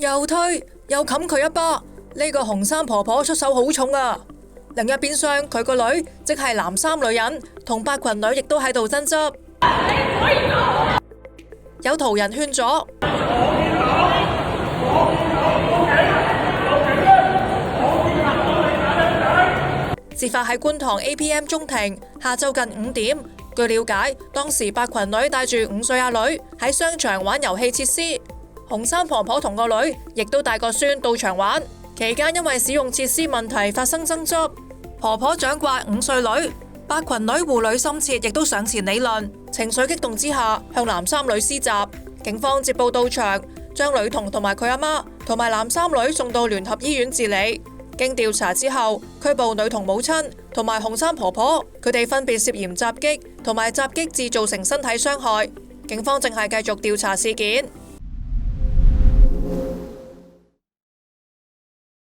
又推又冚佢一巴。呢個紅衫婆婆出手好重啊！另一邊廂，佢個女即係藍衫女人同白裙女亦都喺度爭執。有途人勸咗。事發喺觀塘 APM 中庭，下晝近5點。據了解，當時白裙女帶住5歲阿女喺商場玩遊戲設施，紅衫婆婆同個女亦都帶個孫到場玩。期間因為使用設施問題發生爭執，婆婆掌摑5歲女，白裙女護女心切，亦都上前理論，情緒激動之下向藍衫女施襲。警方接報到場，將女童同埋佢阿媽同埋藍衫女送到聯合醫院治理。經調查之後，拘捕女童母親同埋紅衫婆婆，佢哋分別涉嫌襲擊同埋襲擊致造成身體傷害。警方正係繼續調查事件。